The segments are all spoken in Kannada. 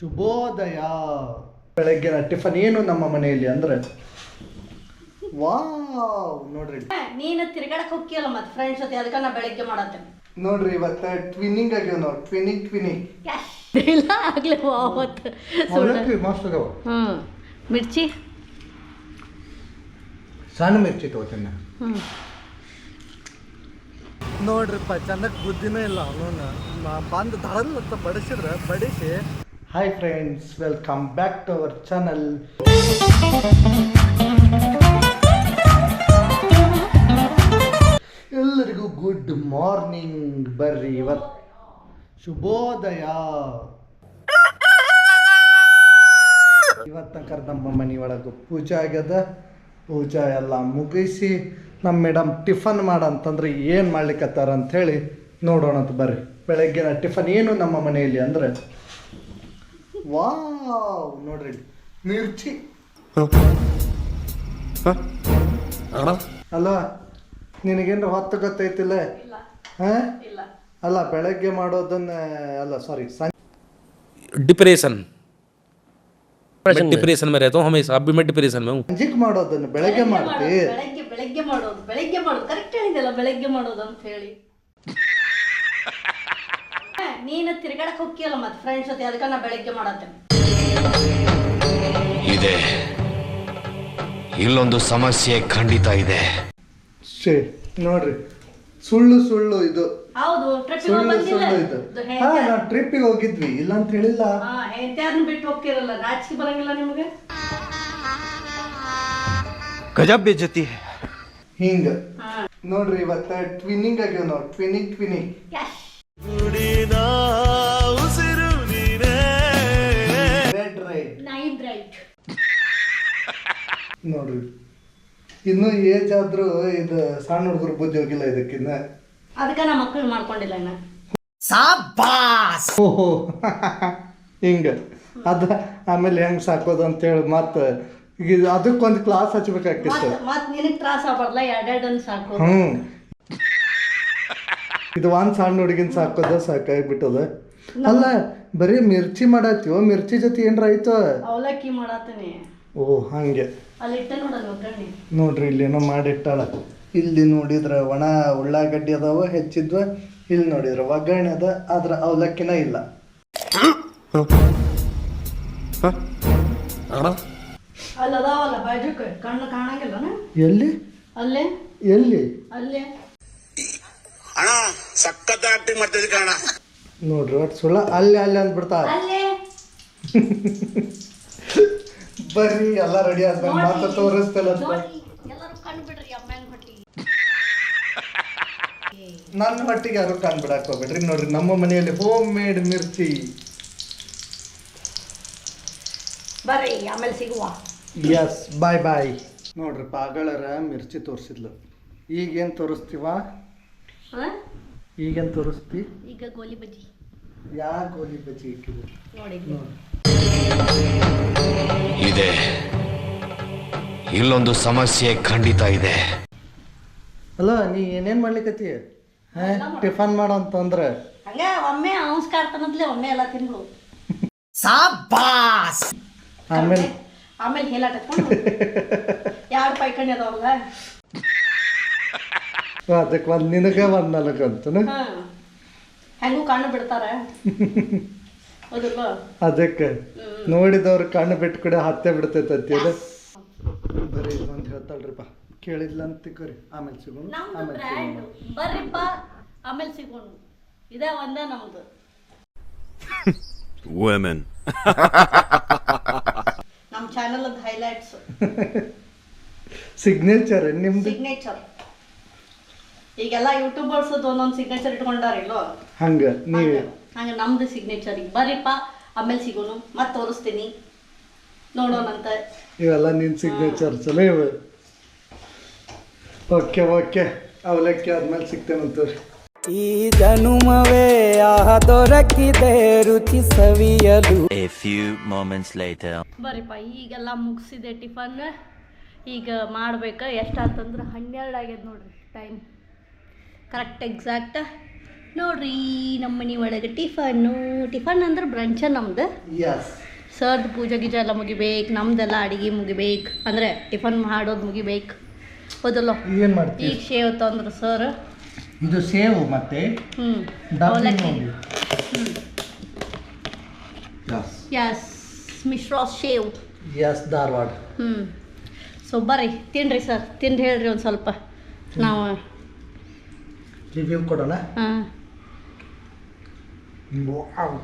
ಶುಭೋದಯ. ಬೆಳಗ್ಗಿನ ಟಿಫನ್ ಏನು ನಮ್ಮ ಮನೆಯಲ್ಲಿ ಅಂದ್ರೆ ವಾವ್ ನೋಡ್ರಿ. ನೀನು ತಿರ್ಗಾಡಕ್ ಹೋಗ್ಯಲ್ಲ ಮತ್ತೆ ಫ್ರೆಂಡ್ಸ್ ಜೊತೆ, ಅದಕ್ಕೆ ನಾ ಬೆಳಗ್ಗೆ ಮಾಡತ್ತೇನೆ ನೋಡ್ರಿ ಇವತ್ತು ಟ್ವಿನ್ನಿಂಗ್ ಆಗ್ಯಾವ ನಾವು. ಟ್ವಿನ್ನಿಂಗ್ ಇಲ್ಲ ಆಗ್ಲೇ ಅವತ್ತು ಮಸ್ತ್ ಅದಾವ. ಮಿರ್ಚಿ ಸಣ್ಣ ಮಿರ್ಚಿ ತಗೋತೀನಿ ನೋಡ್ರಿಪ್ಪ. ಚಂದಕ್ಕೆ ಬುದ್ಧಿನೇ ಇಲ್ಲ ಅವನು ಬಂದು ದಳತ್ತ ಬಡಿಸಿದ್ರೆ ಬಡಿಸಿ. Hi friends, welcome back to our channel. ಎಲ್ಲರಿಗೂ ಗುಡ್ ಮಾರ್ನಿಂಗ್. ಬರ್ರಿ ಇವತ್ತು ಶುಭೋದಯ. ಇವತ್ತ ನಮ್ಮ ಮನೆಯೊಳಗೆ ಪೂಜೆ ಆಗ್ಯದ. ಪೂಜಾ ಎಲ್ಲ ಮುಗಿಸಿ ನಮ್ಮ ಮೇಡಮ್ ಟಿಫನ್ ಮಾಡಂತಂದ್ರೆ ಏನು ಮಾಡ್ಲಿಕ್ಕತ್ತಾರ ಅಂಥೇಳಿ ನೋಡೋಣಂತ ಬರ್ರಿ. ಬೆಳಗ್ಗಿನ ಟಿಫನ್ ಏನು ನಮ್ಮ ಮನೆಯಲ್ಲಿ ಅಂದ್ರೆ ವಾವ್ ನೋಡ್ರಿ, ಮಿರ್ಚಿ ಅಲ್ವಾ? ನಿನಗೇನು ಹೊತ್ತು ಗೊತ್ತೈತಿಲ್ಲ? ಅಲ್ಲ ಬೆಳಗ್ಗೆ ಮಾಡೋದನ್ನ ಅಲ್ಲ, ಸಾರಿ डिप्रेशन में रहता हूँ हमेशा. अभी मैं डिप्रेशन में हूँ. ಸಂಜಿಕ್ ಮಾಡೋದನ್ನ ಬೆಳಗ್ಗೆ ಮಾಡ್ತಿ. ಬೆಳಗ್ಗೆ ಮಾಡೋದು ಕರೆಕ್ಟ್ ಹೇಳಿದೆಲ್ಲ, ಬೆಳಗ್ಗೆ ಮಾಡೋದು ಅಂತ ಹೇಳಿ. ನೀನು ತಿರ್ಗಾಡಕ್ ಹೋಗ್ಯಲ್ಲ ಮತ್ತೆ ಫ್ರೆಂಡ್ಸ್ ಜೊತೆ, ಅದಕ್ಕೆ ನಾ ಬೆಳಗ್ಗೆ ಮಾಡತ್ತೇನೆ. ಇದೆ ಇಲ್ಲೊಂದು ಸಮಸ್ಯೆ ಖಂಡಿತ ಇದೆ. ನೋಡ್ರಿ, ಸುಳ್ಳು ಇದು. ಹೌದು, ಸುಳ್ಳು ಇದು. ನಾವು ಟ್ರಿಪ್ಪಿಗೆ ಹೋಗಿದ್ವಿ, ಇಲ್ಲ ಅಂತ ಹೇಳಿಲ್ಲ. ಹೆಂಡತಿಯಾರನ್ನ ಬಿಟ್ಟು ಹೋಗ್ತಿರಲ್ಲ, ನಾಚಿಕೆ ಬರಂಗಿಲ್ಲ ನಿಮಗೆ? ಗಜಬ್ ಬೇಜತಿ ಹಿಂಗ ನೋಡ್ರಿ ಇವತ್ತ ಟ್ವಿನ್ನಿಂಗ್ ಆಗ್ಯಾವ ನಾವು. ಟ್ವಿನ್ನಿಂಗ್ ನೋಡ್ರಿ, ಇನ್ನು ಏಜ್ ಆದ್ರೂ ಇದು ಸಣ್ಣ ಹುಡುಗರು ಬುದ್ಧಿ ಹೋಗಿಲ್ಲ ಇದಕ್ಕಿನ್ನ. ಅದಕ್ಕೆ ನಾ ಮಕ್ಕಳು ಮಾಡ್ಕೊಂಡಿಲ್ಲ ಇನ್ನ. ಓಹೋ ಹಿಂಗ ಅದ ಆಮೇಲೆ ಹೆಂಗ್ ಸಾಕೋದು ಅಂತ ಹೇಳಿ ಮತ್ತೆ ಈಗ ಅದಕ್ಕೊಂದು ಕ್ಲಾಸ್ ಹಚ್ಬೇಕಾಗ್ತಿತ್ತು. ಮತ್ ನಿನಗ್ ತ್ರಾಸ ಆಗ್ಬಾರ್ದಲ್ಲ, ಎರಡೆರಡನ್ನ ಸಾಕು. ಇದು ಒಂದ್ ಸಣ್ಣ ಹುಡುಗಿನ ಸಾಕೋದ ಸಾಕಾಗ್ಬಿಟ್ಟದ. ಅಲ್ಲ ಬರೀ ಮಿರ್ಚಿ ಮಾಡತ್ತೀವೋ, ಮಿರ್ಚಿ ಜೊತೆ ಏನ್ರ ಆಯ್ತು? ಅವಲಕ್ಕಿ ಮಾಡತ್ತೀನಿ. ಓ ಹಂಗೆ. ಅಲ್ಲಿ ಇಟ್ಟ ನೋಡಲ್ಲ ಒಗ್ಗರಣೆ. ನೋಡ್ರಿ ಇಲ್ಲೇನೋ ಮಾಡಿಟ್ಟಾಳ. ಇಲ್ಲಿ ನೋಡಿದ್ರೆ ಒಣ ಉಳ್ಳಾಗಡ್ಡಿ ಅದಾವ ಹೆಚ್ಚಿದ್ವ, ಇಲ್ಲಿ ನೋಡಿದ್ರೆ ಒಗ್ಗರಣೆ ಅದ, ಆದ್ರ ಅವಲಕ್ಕಿನ ಇಲ್ಲ. ಅಲ್ಲಿ ಅದಾವಲ್ಲ ಬಾಜುಕ್, ಕಣ್ಣು ಕಾಣಂಗಿಲ್ಲ. ಎಲ್ಲಿ ಅಲ್ಲೇ ಎಲ್ಲಿ ಅಲ್ಲೇ ಅಣ್ಣ ಸಖತ್ ಆಕ್ಟಿಂಗ್ ಮಾಡ್ತಿದ್ದೆ ಕಣ. ನೋಡ್ರಿ ಒಟ್ಟು ಸುಳ್ಳ ಅಲ್ಲಿ ಅಂದ್ಬಿಡ್ತಾ. ಅಲ್ಲೇ ಬರ್ರಿ ಎಲ್ಲ ರೆಡಿ ಆದ್ಮೇಲೆ ಮಾತ್ರ ತೋರಿಸ್ತಲ್ಲ. ಎಲ್ಲರೂ ಕಣ್ಣು ಬಿಡ್ರಿ ಅಮ್ಮನ ಹೊಟ್ಟಿಗೆ. ನನ್ನ ಹೊಟ್ಟಿಗೆ ಯಾರು ಕಣ್ ಬಿಡಾಕ್ ಹೋಗ್ಬೇಡ್ರಿ. ನೋಡ್ರಿ ನಮ್ಮ ಮನೆಯಲ್ಲಿ ಹೋಮ್ ಮೇಡ್ ಮಿರ್ಚಿ. ಬರ್ರಿ ಆಮೇಲೆ ಸಿಗುವ. ಎಸ್ ಬಾಯ್. ನೋಡ್ರಿ ಪಾಗಳರ ಮಿರ್ಚಿ ತೋರಿಸಿದ್ಲು. ಈಗೇನು ತೋರಿಸ್ತೀವ? ಈಗೇನು ತೋರಿಸ್ತಿ? ಈಗ ಗೋಲಿ ಬಜ್ಜಿ. ಯಾ ಗೋಲಿ ಬಜ್ಜಿ ಇಕ್ಕಿದ್ರು ನೋಡಿ. ಇದೆ ಇಲ್ಲೊಂದು ಸಮಸ್ಯೆ ಖಂಡಿತ ಇದೆ. ಅಲ್ಲ ನೀ ಏನೇನು ಮಾಡ್ಲಿಕ್ಕತ್ತಿ? ಟಿಫನ್ ಮಾಡೋ ಅಂತಂದ್ರೆ ಹಂಗ ಒಮ್ಮೆ ನಮಸ್ಕಾರ ತನ್ನದ್ಲೆ ಒಮ್ಮೆ ಎಲ್ಲ ತಿನ್ಬಿಡು. ಆಮೇಲೆ ಹೇಳಾಟ ಎರಡು ಪೈಕಣಿ ಅದಾವಲ್ಲ, ಅದಕ್ಕೆ ಒಂದು ನಿನಗೆ ಒಂದು ನನಗಂತನ ಹೆಂಗೂ ಕಣ್ಣು ಬಿಡ್ತಾರ. ಹೌದಲ್ವ? ಅದಕ್ಕೆ ನೋಡಿದವ್ರು ಕಣ್ಣು ಬಿಟ್ಟು ಕೂಡ ಹತ್ತೆ ಬಿಡ್ತೈತೆ ಅಂತೀರ. ಬರೀ ಒಂದು ಹೇಳ್ತಾಳ್ರಿಪ್ಪ, ಕೇಳಿಲ್ಲ ಅಂತ ತಿಕ್ಕೋರಿ. ಆಮೇಲೆ ಸಿಗೋಣ. ಬರ್ರಿಪ್ಪ ಆಮೇಲೆ ಸಿಗೋಣ. ಇದೇ ಒಂದ ನಮ್ದು ವುಮೆನ್. ನಮ್ಮ ಚಾನಲ್ ಹೈಲೈಟ್ಸ್. ಸಿಗ್ನೇಚರ್ ನಿಮ್ದು. ಸಿಗ್ನೇಚರ್ ಈಗೆಲ್ಲ ಯೂಟ್ಯೂಬರ್ಸ್ ಒಂದೊಂದು ಸಿಗ್ನೇಚರ್ ಇಟ್ಕೊಂಡಾರಿಲ್ಲೋ, ಹಂಗ ನೀವು ಹಂಗ ನಮ್ದು ಸಿಗ್ನೇಚರ್. ಈಗ ಬರ್ರಿಪ್ಪ ಆಮೇಲೆ ಸಿಗೋಣ, ಮತ್ತೆ ತೋರಿಸ್ತೀನಿ, ನೋಡೋಣಂತ. ಇವೆಲ್ಲ ನಿನ್ನ ಸಿಗ್ನೇಚರ್ ಚಲೋ ಇವೆ. ಓಕೆ ಅವಲಕ್ಕಿ ಆದ್ಮೇಲೆ ಸಿಗ್ತೇನಂತವ್ರಿ. ಈ ಜನುಮವೇ ಆಹ ದೊರಕಿದೆ ರುಚಿ ಸವಿಯಲು. A few moments later. ಬರ್ರಿಪ್ಪ ಈಗೆಲ್ಲ ಮುಗಿಸಿದೆ ಟಿಫನ್. ಈಗ ಮಾಡ್ಬೇಕು. ಎಷ್ಟಾತಂದ್ರೆ 12 ಆಗ್ಯದ ನೋಡ್ರಿ ಟೈಮ್. ಕರೆಕ್ಟ್ ಎಕ್ಸಾಕ್ಟ್ ನೋಡ್ರಿ ನಮ್ಮ ಮನೆ ಒಳಗೆ ಟಿಫನ್ ಅಂದ್ರೆ ಬ್ರಂಚ ನಮ್ದು. ಎಸ್. ಸರ್ದು ಪೂಜೆ ಗೀಜೆ ಎಲ್ಲ ಮುಗಿಬೇಕು, ನಮ್ದೆಲ್ಲ ಅಡುಗೆ ಮುಗಿಬೇಕು, ಅಂದರೆ ಟಿಫನ್ ಮಾಡೋದು ಮುಗಿಬೇಕು. ಹೌದಲ್ಲ? ಏನು ಮಾಡ್ತೀವಿ? ಈಗ ಶೇವ್ ತಂದ್ರು ಸರ್. ಇದು ಸೇವು ಮತ್ತೆ ಅವಲಕ್ಕಿ. ಎಸ್. ಎಸ್, ಮಿಶ್ರಾ ಶೇವ್. ಎಸ್, ಧಾರವಾಡ. ಸೊ ಬರ್ರಿ ತಿನ್ನಿರಿ ಸರ್, ತಿಂದು ಹೇಳ್ರಿ ಒಂದು ಸ್ವಲ್ಪ. ನಾವು ರಿವ್ಯೂ ಕೊಡೋಣ. ಹಾಂ ವಾವ್.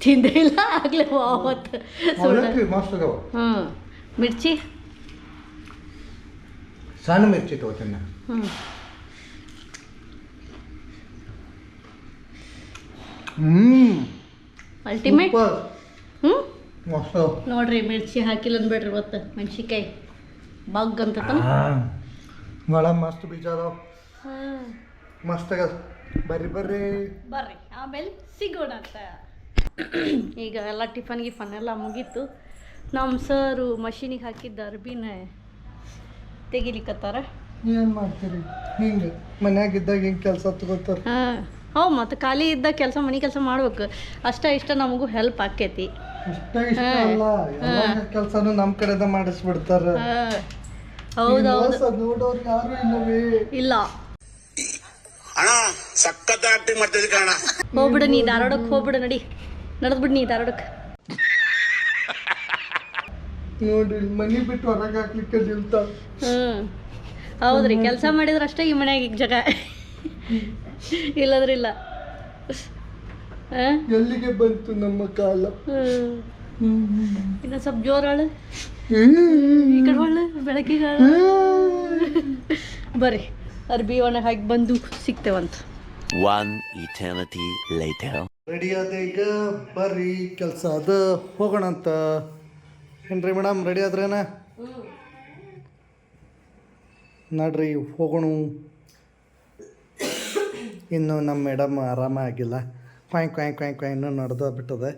ತಿಂದೇ ಇಲ್ಲ ಆಗಲೇ ಅವತ್ತು. ಅವಲಕ್ಕಿ ಮಸ್ತ್ ಅದಾವ. ಮಿರ್ಚಿ ಸಣ್ಣ ಮಿರ್ಚಿ ತಗೋತೀನಿ. ಅಲ್ಟಿಮೇಟ್. ಮಸ್ತ್. ನೋಡ್ರಿ ಮಿರ್ಚಿ ಹಾಕಿಲ್ಲ ಅಂದ್ಬೇಡ್ರಿ ಇವತ್ತು. ಮೆಣ್ಸಿಕಾಯಿ ಬಗ್ ಅಂತ ಭಾಳ ಮಸ್ತ್ ಬೀಜ ಅದಾವ. ಮಸ್ತ್ ಆಗ್ಯದ. ಬರ್ರಿ ಆಮೇಲೆ ಸಿಗೋಣ ಅಂತ. ಈಗ ಎಲ್ಲ ಟಿಫನ್ ಗಿಫನ್ ಎಲ್ಲ ಮುಗೀತು. ನಮ್ಮ ಸರು ಮಷೀನಿಗೆ ಹಾಕಿದ್ದ ಅರ್ಬಿನ ತೆಗಿಲಿಕ್ಕತ್ತಾರ. ಏನು ಮಾಡ್ತೀರಿ ಹಿಂಗೆ ಮನ್ಯಾಗಿದ್ದಾಗ ಹಿಂಗೆ ಕೆಲಸ ತಗೋತಾರೆ. ಹೌದು, ಮತ್ತು ಖಾಲಿ ಇದ್ದಾಗ ಮನೆ ಕೆಲಸ ಮಾಡ್ಬೇಕು. ಇಷ್ಟ ನಮಗೂ ಹೆಲ್ಪ್ ಆಕೈತಿ. ಇಷ್ಟ ಅಲ್ಲ, ಎಲ್ಲ ಕೆಲಸನೂ ನಮ್ಮ ಕಡೆದ ಮಾಡಿಸ್ಬಿಡ್ತಾರ. ಹೌದೌದು. ನೋಡೋರು ಯಾರು ಇಲ್ಲವೇ ಇಲ್ಲ. ಅಣ್ಣ ಸಖತ್ ಆಕ್ಟಿಂಗ್ ಮಾಡ್ತಿದ್ದೆ ಕಣ. ಹೋಗ್ಬಿಡು ನೀ ಧಾರವಾಡಕ್ಕೆ, ಹೋಗ್ಬಿಡು. ನಡೆದ್ಬಿಡು ನೀ ಧಾರವಾಡಕ್ಕೆ. ನೋಡ್ರಿ ಮನಿ ಬಿಟ್ಟು ಹೊರಗೆ ಹಾಕ್ಲಿಕ್ಕೆ ನಿಲ್ತಾವ. ಹೌದ್ರಿ, ಕೆಲಸ ಮಾಡಿದ್ರೆ ಅಷ್ಟೇ ಈ ಮನ್ಯಾಗ ಈಗ ಜಾಗ, ಇಲ್ಲದ್ರಿಲ್ಲ. ಎಲ್ಲಿಗೆ ಬಂತು ನಮ್ಮ ಕಾಲ. ಇನ್ನು ಸ್ವಲ್ಪ ಜೋರಾಳು, ಈ ಕಡೆ ಒಳ್ಳೆ ಬೆಳಕಿಗೆ ಬರ್ರಿ ಅರ್ಬಿ ಒಣಗಿ ಹಾಕಿ ಬಂದು ಸಿಗ್ತೇವಂತ. One eternity later. ರೆಡಿ ಆದ ಈಗ ಬರ್ರಿ ಕೆಲಸ ಅದ ಹೋಗೋಣ ಅಂತ. ಏನ್ರಿ ಮೇಡಮ್ ರೆಡಿ ಆದ್ರೇನ? ನಡ್ರಿ ಹೋಗೋಣ. ಇನ್ನು ನಮ್ಮ ಮೇಡಮ್ ಆರಾಮಾಗಿಲ್ಲ. ಕ್ವಾಯ್ ಇನ್ನೂ ನಡೆದ ಬಿಟ್ಟದೆ.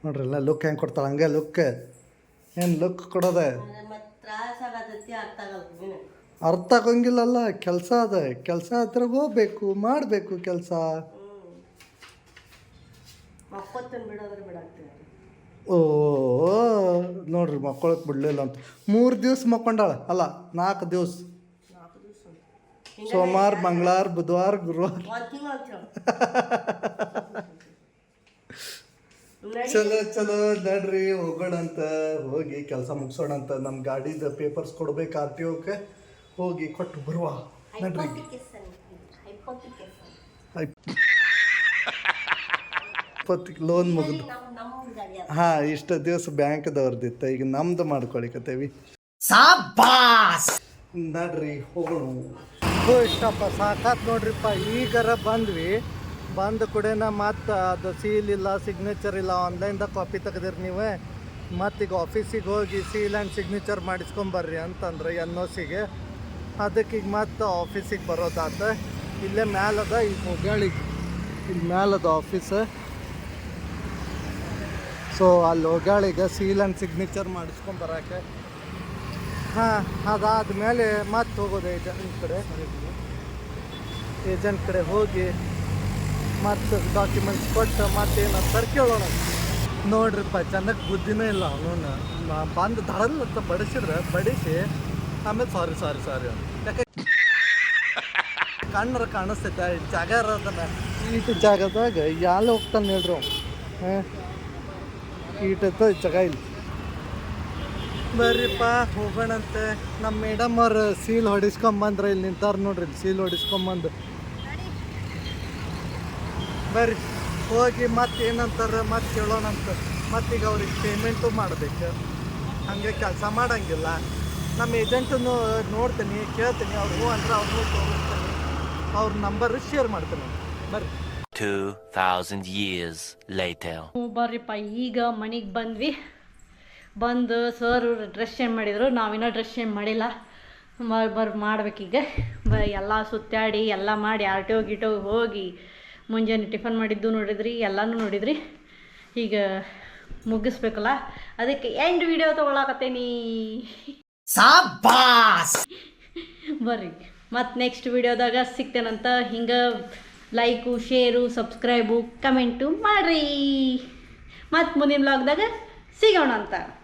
ನೋಡ್ರಿ ಎಲ್ಲ ಲುಕ್ ಹೆಂಗೆ ಕೊಡ್ತಾಳೆ ಹಂಗೆ ಲುಕ್. ಏನು ಲುಕ್ ಕೊಡೋದೆ ಅರ್ಥ ಆಗಂಗಿಲ್ಲಲ್ಲ. ಕೆಲಸ ಅದ, ಕೆಲಸ ಹತ್ರ ಹೋಗ್ಬೇಕು, ಮಾಡಬೇಕು ಕೆಲಸ. ಓ ನೋಡ್ರಿ ಮಕ್ಕೊಳಕ್ಕೆ ಬಿಡಲಿಲ್ಲ ಅಂತ 3 ದಿವ್ಸ ಮಕ್ಕೊಂಡಾಳ. ಅಲ್ಲ 4 ದಿವ್ಸ. ಸೋಮವಾರ, ಮಂಗಳವಾರ, ಬುಧವಾರ, ಗುರುವಾರ. ಚಲೋ ನಡ್ರಿ ಹೋಗೋಣ ಅಂತ. ಹೋಗಿ ಕೆಲಸ ಮುಗಿಸೋಣ ಅಂತ. ನಮ್ಮ ಗಾಡಿದ ಪೇಪರ್ಸ್ ಕೊಡ್ಬೇಕು RTOಕ್ಕೆ. ಹೋಗಿ ಕೊಟ್ಟು ಬರುವ ನಡ್ರಿ. ಲೋನ್ ಮುಗಿದು ಹಾಂ ಇಷ್ಟು ದಿವಸ ಬ್ಯಾಂಕ್ದವ್ರದಿತ್ತು, ಈಗ ನಮ್ದು ಮಾಡ್ಕೊಳಿಕತ್ತೇವಿ. ನಡ್ರಿ ಹೋಗೋಣ. ಇಷ್ಟಪ್ಪ ಸಾಕಾತ್ ನೋಡ್ರಿಪ್ಪ. ಈಗಾರ ಬಂದ್ವಿ. ಬಂದ ಕೂಡೇನ ಮತ್ತು ಅದು ಸೀಲ್ ಇಲ್ಲ, ಸಿಗ್ನೇಚರ್ ಇಲ್ಲ. ಆನ್ಲೈನ್ದಾಗ ಕಾಪಿ ತೆಗೆದಿರಿ ನೀವು. ಮತ್ತೀಗ ಆಫೀಸಿಗೆ ಹೋಗಿ ಸೀಲ್ ಆ್ಯಂಡ್ ಸಿಗ್ನೇಚರ್ ಮಾಡಿಸ್ಕೊಂಬರ್ರಿ ಅಂತಂದ್ರೆ NOCಗೆ. ಅದಕ್ಕೆ ಈಗ ಮತ್ತೆ ಆಫೀಸಿಗೆ ಬರೋದಾತ. ಇಲ್ಲೇ ಮ್ಯಾಲದ ಈಗ ಹೋಗಾಳಿಗೆ ಇಲ್ಲಿ ಮ್ಯಾಲದ ಆಫೀಸ್. ಸೊ ಅಲ್ಲಿ ಹೋಗಾಳಿಗೆ ಸೀಲ್ ಆ್ಯಂಡ್ ಸಿಗ್ನೇಚರ್ ಮಾಡಿಸ್ಕೊಂಬರಕ್ಕೆ. ಹಾಂ, ಅದಾದಮೇಲೆ ಮತ್ತೆ ಹೋಗೋದು ಏಜೆಂಟ್ ಕಡೆ ಹೋಗಿ ಮತ್ತು ಡಾಕ್ಯುಮೆಂಟ್ಸ್ ಕೊಟ್ಟು ಮತ್ತೇನು ಕೇಳೋಣ. ನೋಡ್ರಿಪ್ಪ ಚೆನ್ನಾಗಿ ಬುದ್ಧಿನೇ ಇಲ್ಲ ಅವನು. ಬಂದು ದಡಲ್ ಅಂತ ಬಡಿಸಿ ಆಮೇಲೆ ಸಾರಿ ಯಾಕೆ ಕಣ್ಣರ ಕಾಣಿಸ್ತೈತೆ. ಜಾಗ ಇರೋದನ್ನ ಈಟು ಜಾಗದಾಗ ಎಲ್ಲ ಹೋಗ್ತಾನೆ ಹೇಳ್ರಿ ಅವ್ನು. ಈಟತ್ತ ಜಾಗ ಇಲ್ಲ. ಬರ್ರಿಪ್ಪ ಹೋಗೋಣಂತೆ. ನಮ್ಮ ಮೇಡಮ್ ಅವ್ರು ಸೀಲ್ ಹೊಡಿಸ್ಕೊಂಬಂದ್ರೆ ಇಲ್ಲಿ ನಿಂತಾರ ನೋಡ್ರಿ. ಸೀಲ್ ಹೊಡಿಸ್ಕೊಂಬಂದು ಬರ್ರಿ ಹೋಗಿ ಮತ್ತೆ ಏನಂತಾರೆ ಮತ್ತೆ ಕೇಳೋಣಂತ. ಮತ್ತೀಗ ಅವ್ರಿಗೆ ಪೇಮೆಂಟು ಮಾಡಬೇಕು. ಹಾಗೆ ಕೆಲಸ ಮಾಡೋಂಗಿಲ್ಲ. ನಮ್ಮ ಏಜೆಂಟನ್ನು ನೋಡ್ತೀನಿ, ಕೇಳ್ತೀನಿ. ಅವ್ರು ಹ್ಞೂ ಅಂದ್ರೆ ಅವ್ರಿಗೂ ತೋರಿಸ್ತೀನಿ. ಅವ್ರ ನಂಬರ್ ಶೇರ್ ಮಾಡ್ತೀನಿ. ಬರ್ರಿ. 2000 years later. ಬರ್ರಿಪ್ಪ ಈಗ ಮನೆಗೆ ಬಂದು ಸರ್ ಡ್ರೆಸ್ ಚೇಂಜ್ ಮಾಡಿದರು. ನಾವಿನ್ನೂ ಡ್ರೆಸ್ ಚೇಂಜ್ ಮಾಡಿಲ್ಲ. ಮಾಡ್ಬೇಕೀಗ. ಎಲ್ಲ ಸುತ್ತಾಡಿ ಎಲ್ಲ ಮಾಡಿ RTO ಹೋಗಿ ಮುಂಜಾನೆ ಟಿಫನ್ ಮಾಡಿದ್ದು ನೋಡಿದ್ರಿ, ಎಲ್ಲನೂ ನೋಡಿದ್ರಿ. ಈಗ ಮುಗಿಸ್ಬೇಕಲ್ಲ, ಅದಕ್ಕೆ ಎಂಡ್ ವಿಡಿಯೋ ತೊಗೊಳಕತ್ತೇನಿ. ಬರ್ರಿ ಮತ್ತು ನೆಕ್ಸ್ಟ್ ವಿಡಿಯೋದಾಗ ಸಿಗ್ತೇನಂತ. ಹಿಂಗೆ ಲೈಕು ಶೇರು ಸಬ್ಸ್ಕ್ರೈಬು ಕಮೆಂಟು ಮಾಡಿರಿ. ಮತ್ತು ಮುಂದಿನ ವ್ಲಾಗ್ದಾಗ ಸಿಗೋಣ ಅಂತ.